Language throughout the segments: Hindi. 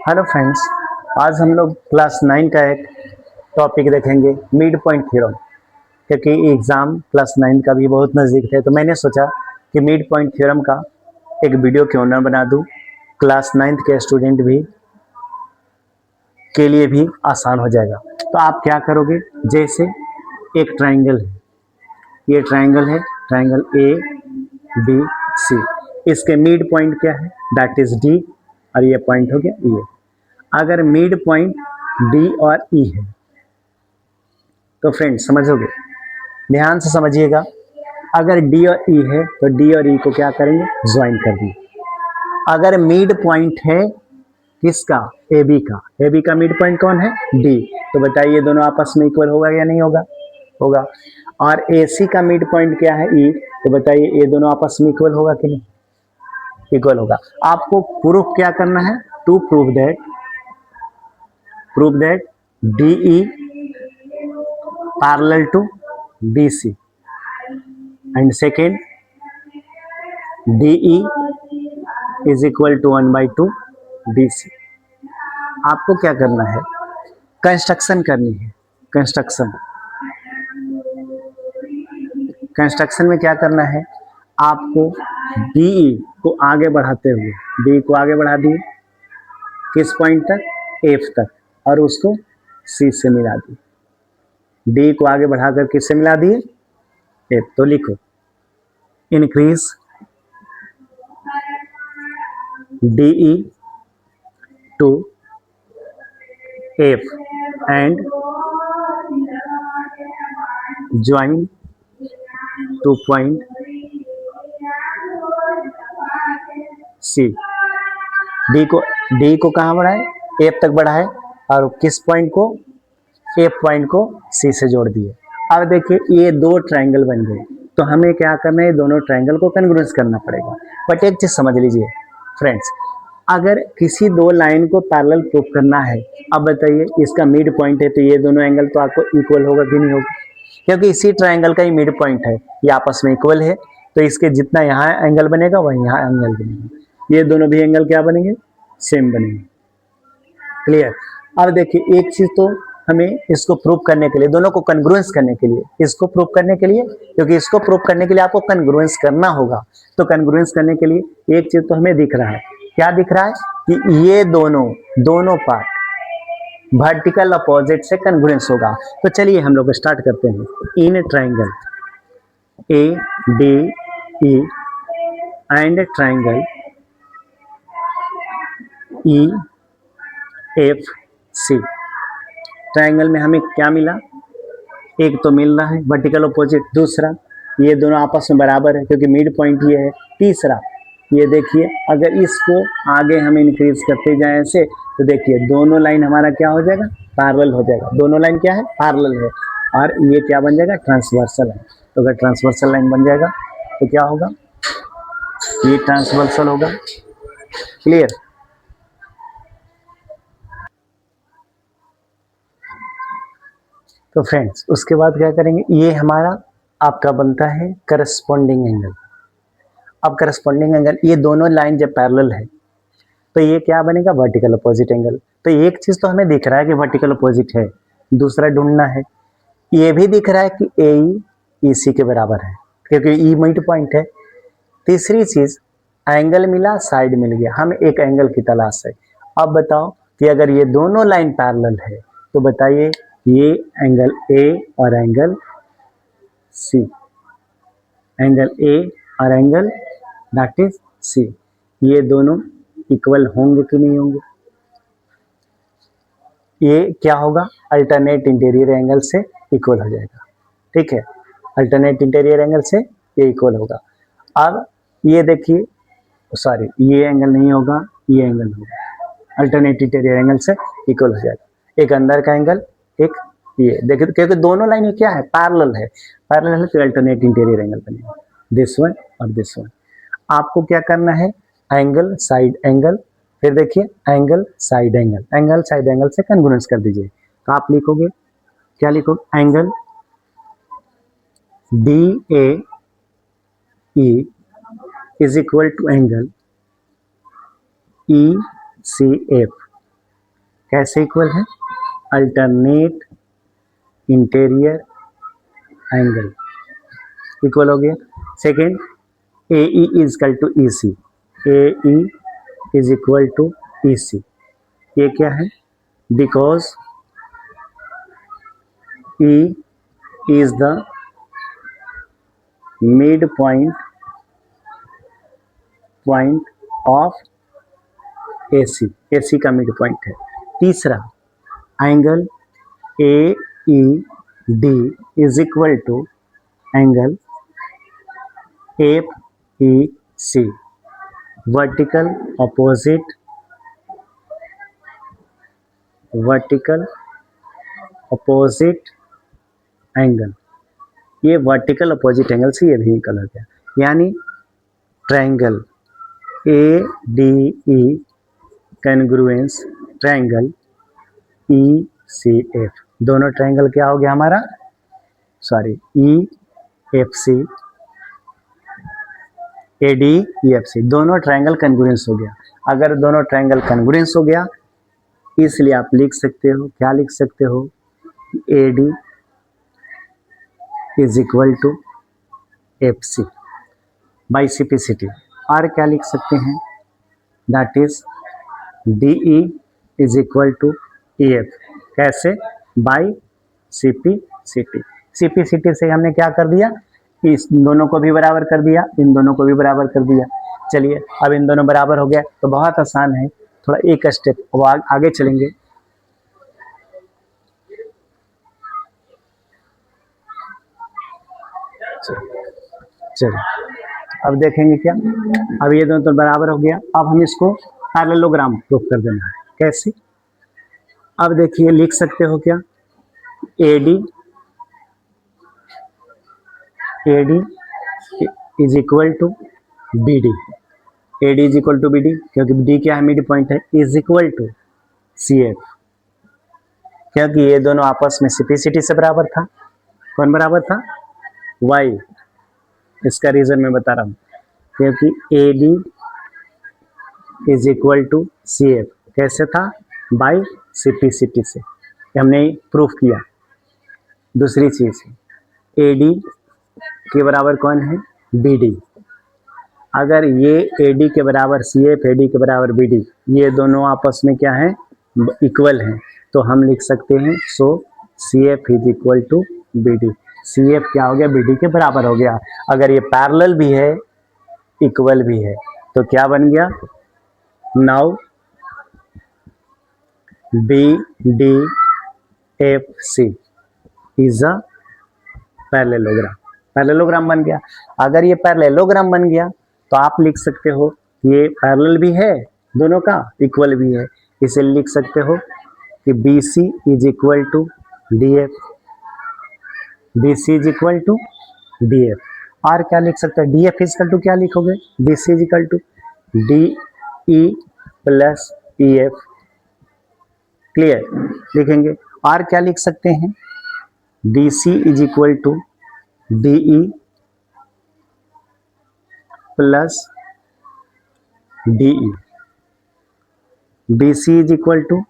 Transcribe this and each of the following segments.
हेलो फ्रेंड्स, आज हम लोग क्लास 9 का एक टॉपिक देखेंगे, मिड पॉइंट थ्योरम। क्योंकि एग्ज़ाम क्लास 9 का भी बहुत नज़दीक है, तो मैंने सोचा कि मिड पॉइंट थ्योरम का एक वीडियो क्यों ना बना दूं। क्लास 9 के स्टूडेंट भी के लिए भी आसान हो जाएगा। तो आप क्या करोगे, जैसे एक ट्राइंगल है, ये ट्राइंगल है, ट्राइंगल ए बी सी। इसके मिड पॉइंट क्या है, दैट इज डी, और ये पॉइंट हो गया ये। अगर मिड पॉइंट डी और ई है तो फ्रेंड्स समझोगे, ध्यान से समझिएगा। अगर डी और ई है तो डी और ई को क्या करेंगे, ज्वाइन कर दिए। अगर मिड पॉइंट है किसका, ए बी का, ए बी का मिड पॉइंट कौन है, डी, तो बताइए दोनों आपस में इक्वल होगा या नहीं होगा, होगा। और ए सी का मिड पॉइंट क्या है, ई, तो बताइए ये दोनों आपस में इक्वल होगा कि नहीं, इक्वल होगा। आपको प्रूफ क्या करना है, to prove that DE parallel to BC and second DE is equal to 1/2 BC। आपको क्या करना है, कंस्ट्रक्शन करनी है। कंस्ट्रक्शन में क्या करना है, आपको DE को आगे बढ़ाते हुए, DE को आगे बढ़ा दिए किस पॉइंट तक, F तक, और उसको C से मिला दिए। डी को आगे बढ़ाकर किससे मिला दिए, एफ। तो लिखो, increase DE to F and join to point C. D को कहाँ बढ़ाए, एफ तक बढ़ाए, और किस पॉइंट को, एफ पॉइंट को सी से जोड़ दिए। अब देखिए ये दो ट्रायंगल बन गए, तो हमें क्या करना है, दोनों ट्रायंगल को कन्ग्रुएंस करना पड़ेगा। बट एक चीज समझ लीजिए फ्रेंड्स, अगर किसी दो लाइन को पैरेलल प्रूफ करना है, अब बताइए इसका मिड पॉइंट है, तो ये दोनों एंगल तो आपको इक्वल होगा कि नहीं होगा, क्योंकि इसी ट्रायंगल का ही मिड पॉइंट है, ये आपस में इक्वल है। तो इसके जितना यहाँ एंगल बनेगा वही यहाँ एंगल बनेगा, ये दोनों भी एंगल क्या बनेंगे, सेम बनेंगे। क्लियर। अब देखिए एक चीज तो हमें इसको प्रूव करने के लिए, दोनों को कन्ग्रुएंस करने के लिए, इसको प्रूव करने के लिए, क्योंकि इसको प्रूव करने के लिए आपको कन्ग्रुएंस करना होगा। तो कन्ग्रुएंस करने के लिए एक चीज तो हमें दिख रहा है, क्या दिख रहा है कि ये दोनों पार्ट वर्टिकल अपोजिट से कन्ग्रुएंस होगा। तो चलिए हम लोग स्टार्ट करते हैं। In triangle A D E and triangle E F C, triangle में हमें क्या मिला, एक तो मिल रहा है वर्टिकल अपोजिट, दूसरा ये दोनों आपस में बराबर है क्योंकि मिड पॉइंट ये है, तीसरा ये देखिए अगर इसको आगे हम इंक्रीज करते जाएं ऐसे, तो देखिए दोनों लाइन हमारा क्या हो जाएगा, पैरेलल हो जाएगा। दोनों लाइन क्या है, पैरेलल है, और ये क्या बन जाएगा, ट्रांसवर्सल है। तो अगर ट्रांसवर्सल लाइन बन जाएगा तो क्या होगा, ये ट्रांसवर्सल होगा। क्लियर। तो फ्रेंड्स उसके बाद क्या करेंगे, ये हमारा आपका बनता है करस्पॉन्डिंग एंगल। अब करस्पॉन्डिंग एंगल, ये दोनों लाइन जब पैरेलल है तो ये क्या बनेगा, वर्टिकल अपोजिट एंगल। तो एक चीज तो हमें दिख रहा है कि वर्टिकल अपोजिट है, दूसरा ढूंढना है, ये भी दिख रहा है कि ए सी के बराबर है क्योंकि ई मिड पॉइंट है। तीसरी चीज, एंगल मिला, साइड मिल गया, हमें एक एंगल की तलाश है। अब बताओ कि अगर ये दोनों लाइन पैरेलल है तो बताइए ये एंगल ए और एंगल सी, एंगल ए और एंगल दैट इज सी, ये दोनों इक्वल होंगे कि नहीं होंगे, ये क्या होगा, अल्टरनेट इंटीरियर एंगल से इक्वल हो जाएगा। ठीक है, अल्टरनेट इंटीरियर एंगल से ये इक्वल होगा। अब ये देखिए, सॉरी ये एंगल नहीं होगा, ये एंगल होगा, अल्टरनेट इंटीरियर एंगल से इक्वल हो जाएगा। एक अंदर का एंगल, एक ये देखिए, क्योंकि दोनों लाइन क्या है, पैरेलल है, पैरेलल है तो अल्टरनेट इंटीरियर एंगल बनेगा, दिस वन और दिस वन। आपको क्या करना है, एंगल साइड एंगल, फिर देखिए angle side angle, angle side angle से कन्ग्रुएंस कर दीजिए। तो आप लिखोगे, क्या लिखोगे, angle D A E is equal to angle E C F कैसे इक्वल है? अल्टरनेट इंटीरियर एंगल इक्वल हो गया। Second, A E is equal to E C, A E is equal to E C, ये क्या है? Because E is the mid point of AC, AC का मिड पॉइंट है। तीसरा, angle A E D is equal to angle F E C, vertical opposite angle, ये वर्टिकल अपोजिट एंगल से ये भी निकल गया। यानी triangle A D E congruence triangle E C F, दोनों ट्रायंगल क्या हो गया हमारा? Sorry, E F C, A D E F C, दोनों ट्रायंगल कन्ग्रुएंस हो गया। अगर दोनों ट्रायंगल कन्ग्रुएंस हो गया, इसलिए आप लिख सकते हो, क्या लिख सकते हो? A D is equal to F C by CPCT. और क्या लिख सकते हैं? That is D E is equal to E F, कैसे? By CPCT. सिपिसिटी से हमने क्या कर दिया? इस दोनों को भी बराबर कर दिया, इन दोनों को भी बराबर कर दिया। चलिए, अब इन दोनों बराबर हो गया तो बहुत आसान है, थोड़ा एक स्टेप वो आगे चलेंगे। चलिए, अब देखेंगे क्या? अब ये दोनों तो बराबर हो गया, अब हम इसको पैरेललोग्राम प्रूफ कर देना है। कैसे? अब देखिए, लिख सकते हो क्या? AD is equal to BD, AD is equal to BD, क्योंकि D क्या है? मिड पॉइंट है, इज इक्वल टू CF, क्योंकि ये दोनों आपस में सिपिसिटी से बराबर था। कौन बराबर था? Y। इसका रीजन मैं बता रहा हूँ, क्योंकि AD is equal to CF कैसे था? बाई सिपिसिटी से, हमने प्रूफ किया। दूसरी चीज, AD के बराबर कौन है? BD। अगर ये AD के बराबर CF, AD के बराबर BD, ये दोनों आपस में क्या है? इक्वल हैं, तो हम लिख सकते हैं so CF is equal to BD। CF क्या हो गया? BD के बराबर हो गया। अगर ये पैरेलल भी है, इक्वल भी है, तो क्या बन गया? Now BDFC is a parallelogram. Parallelogram बन गया। अगर ये पैरेललोग्राम बन गया तो आप लिख सकते हो ये पैरेलल भी है, दोनों का इक्वल भी है, इसे लिख सकते हो कि BC is equal to DF, BC is equal to DF। और क्या लिख सकते हैं? DF इज इक्वल टू क्या लिखोगे? BC is equal to DE plus EF। Clear? लिखेंगे। और क्या लिख सकते हैं? BC is equal to DE plus DE, BC is equal to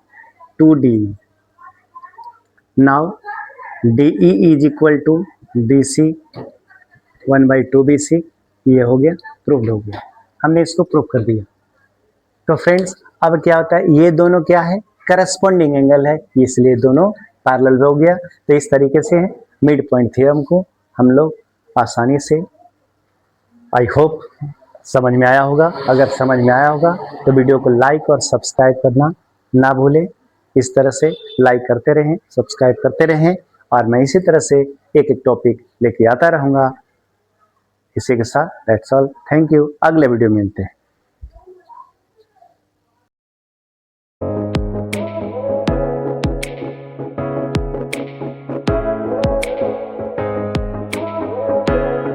2DE। Now DE is equal to BC 1/2 BC, ये हो गया, प्रूव्ड हो गया, हमने इसको प्रूव कर दिया। तो फ्रेंड्स, अब क्या होता है? ये दोनों क्या है? करस्पॉन्डिंग एंगल है, इसलिए दोनों पैरेलल हो गया। तो इस तरीके से मिड पॉइंट थ्योरम को हम लोग आसानी से, आई होप समझ में आया होगा। अगर समझ में आया होगा तो वीडियो को लाइक और सब्सक्राइब करना ना भूलें। इस तरह से लाइक करते रहें, सब्सक्राइब करते रहें, और मैं इसी तरह से एक एक टॉपिक लेके आता रहूँगा। इसी के साथ दैट्स ऑल, थैंक यू। अगले वीडियो में मिलते हैं।